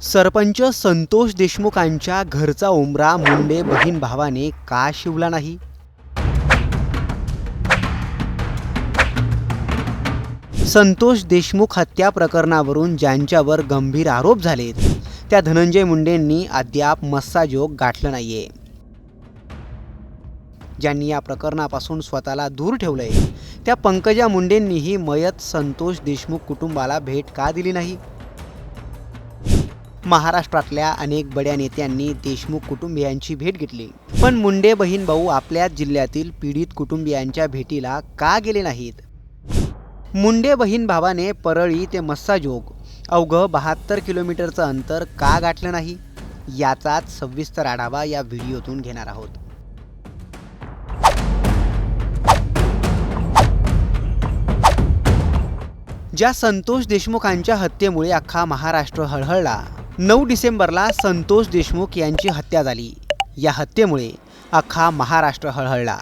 सरपंच संतोष देशमुखांच्या घरचा उंबरा मुंडे बहीण भावाने का शिवला नाही? संतोष देशमुख हत्या प्रकरणावरून ज्यांच्यावर गंभीर आरोप झालेत त्या धनंजय मुंडेंनी अद्याप मस्साजोग गाठलं नाहीये. ज्यांनी या प्रकरणापासून स्वतःला दूर ठेवलंय त्या पंकजा मुंडेंनीही मयत संतोष देशमुख कुटुंबाला भेट का दिली नाही? महाराष्ट्रातल्या अनेक बड्या नेत्यांनी देशमुख कुटुंबियांची भेट घेतली, पण मुंडे बहीण भाऊ आपल्याच जिल्ह्यातील पीडित कुटुंबियांच्या भेटीला का गेले नाहीत? मुंडे बहीण भावाने परळी ते मस्साजोग अवघं 72 किलोमीटरचं अंतर का गाठलं नाही? याचाच सविस्तर आढावा या व्हिडिओतून घेणार आहोत. ज्या संतोष देशमुखांच्या हत्येमुळे अख्खा महाराष्ट्र हळहळला, 9 डिसेंबरला संतोष देशमुख यांची हत्या झाली. या हत्येमुळे अख्खा महाराष्ट्र हळहळला.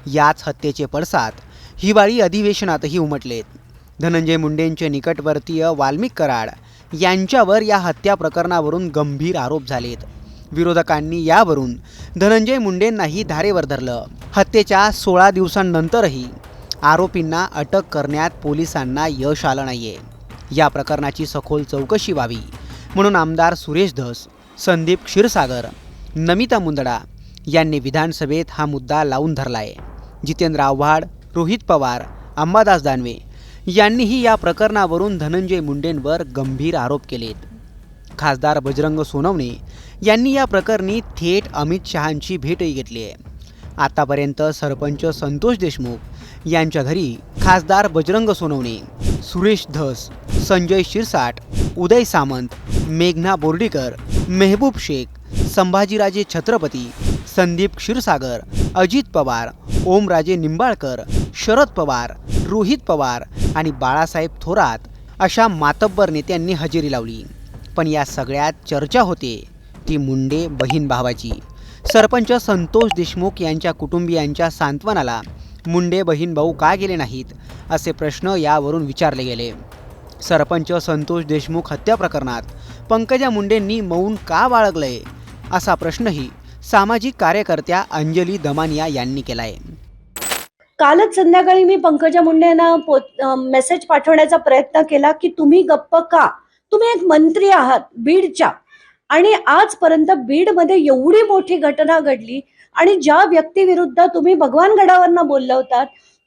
याच हत्येचे पडसाद हिवाळी अधिवेशनातही उमटलेत. धनंजय मुंडेंचे निकटवर्तीय वाल्मिक कराड यांच्यावर या हत्या प्रकरणावरून गंभीर आरोप झालेत. विरोधकांनी यावरून धनंजय मुंडेंनाही धारेवर धरलं. हत्येच्या 16 दिवसांनंतरही आरोपींना अटक करण्यात पोलिसांना यश आलं नाहीये. या प्रकरणाची सखोल चौकशी व्हावी म्हणून आमदार सुरेश धस, संदीप क्षीरसागर, नमिता मुंदडा यांनी विधानसभेत हा मुद्दा लावून धरलाय. जितेंद्र आव्हाड, रोहित पवार, अंबादास दानवे यांनीही या प्रकरणावरून धनंजय मुंडेंवर गंभीर आरोप केलेत. खासदार बजरंग सोनवणे यांनी या प्रकरणी थेट अमित शहांची भेटही घेतली आहे. आतापर्यंत सरपंच संतोष देशमुख यांच्या घरी खासदार बजरंग सोनवणे, सुरेश धस, संजय शिरसाट, उदय सामंत, मेघना बोर्डीकर, मेहबूब शेख, संभाजीराजे छत्रपती, संदीप क्षीरसागर, अजित पवार, ओमराजे निंबाळकर, शरद पवार, रोहित पवार आणि बाळासाहेब थोरात अशा मातब्बर नेत्यांनी हजेरी लावली. पण या सगळ्यात चर्चा होते ती मुंडे बहीण भावाची. सरपंच संतोष देशमुख यांच्या कुटुंबियांच्या सांत्वनाला मुंडे बहीण भाऊ का गेले नाहीत, असे प्रश्न यावरून विचारले गेले. सरपंच संतोष देशमुख हत्या प्रकरणात पंकजा मुंडेंनी मौन का बाळगलंय, असा प्रश्नही सामाजिक कार्यकर्त्या अंजली दमानिया यांनी केलाय. कालच संध्याकाळी मी पंकजा मुंडेंना मेसेज पाठवण्याचा प्रयत्न केला की तुम्ही गप्प का? तुम्ही एक मंत्री आहात बीडच्या, आणि आजपर्यंत बीडमध्ये एवढी मोठी घटना घडली आणि ज्या व्यक्तीविरुद्ध तुम्ही भगवान गडावरनं बोलला होतात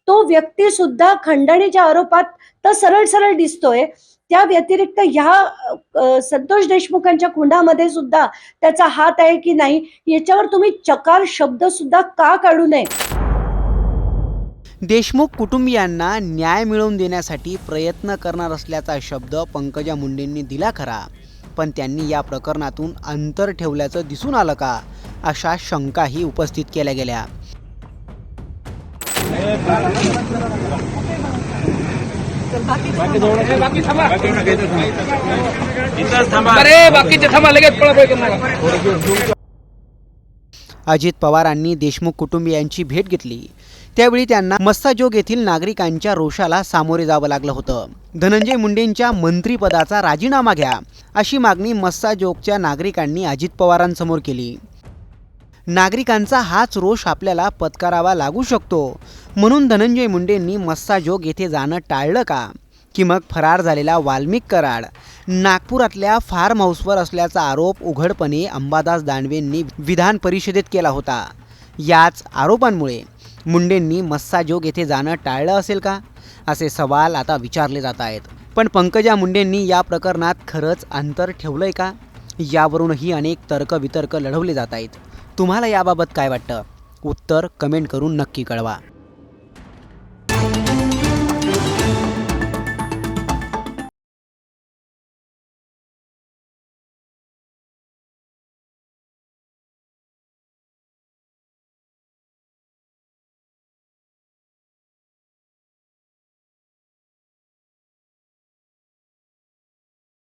तो व्यक्ती सुद्धा खंडणीच्या आरोपात तर सरळ सरळ दिसतोय. त्या व्यतिरिक्त ह्या संतोष देशमुखांच्या खुंडामध्ये सुद्धा त्याचा हात आहे की नाही याच्यावर तुम्ही चकार शब्द सुद्धा का काढू नये? देशमुख कुटुंबियांना न्याय मिळवून देण्यासाठी प्रयत्न करणार असल्याचा शब्द पंकजा मुंडेंनी दिला खरा, पण त्यांनी या प्रकरणातून अंतर ठेवल्याचं दिसून आलं का, अशा शंकाही उपस्थित केल्या गेल्या. अजित पवारांनी देशमुख कुटुंबियांची भेट घेतली. त्यावेळी त्यांना मस्साजोग येथील नागरिकांच्या रोषाला सामोरे जावं लागलं होतं. धनंजय मुंडेंच्या मंत्रिपदाचा राजीनामा घ्या अशी मागणी मस्साजोगच्या नागरिकांनी अजित पवारांसमोर केली. नागरिकांचा हाच रोष आपल्याला पत्करावा लागू शकतो म्हणून धनंजय मुंडेंनी मस्साजोग येथे जाणं टाळलं का? की मग फरार झालेला वाल्मिक कराड नागपुरातल्या फार्म हाऊसवर असल्याचा आरोप उघडपणे अंबादास दानवेंनी विधान परिषदेत केला होता. याच आरोपांमुळे मुंडेंनी मस्साजोग येथे जाणं टाळलं असेल का, असे सवाल आता विचारले जात आहेत. पण पंकजा मुंडेंनी या प्रकरणात खरंच अंतर ठेवलंय का, यावरूनही अनेक तर्कवितर्क लढवले जात आहेत. तुम्हाला याबाबत काय वाटतं? उत्तर कमेंट करून नक्की कळवा.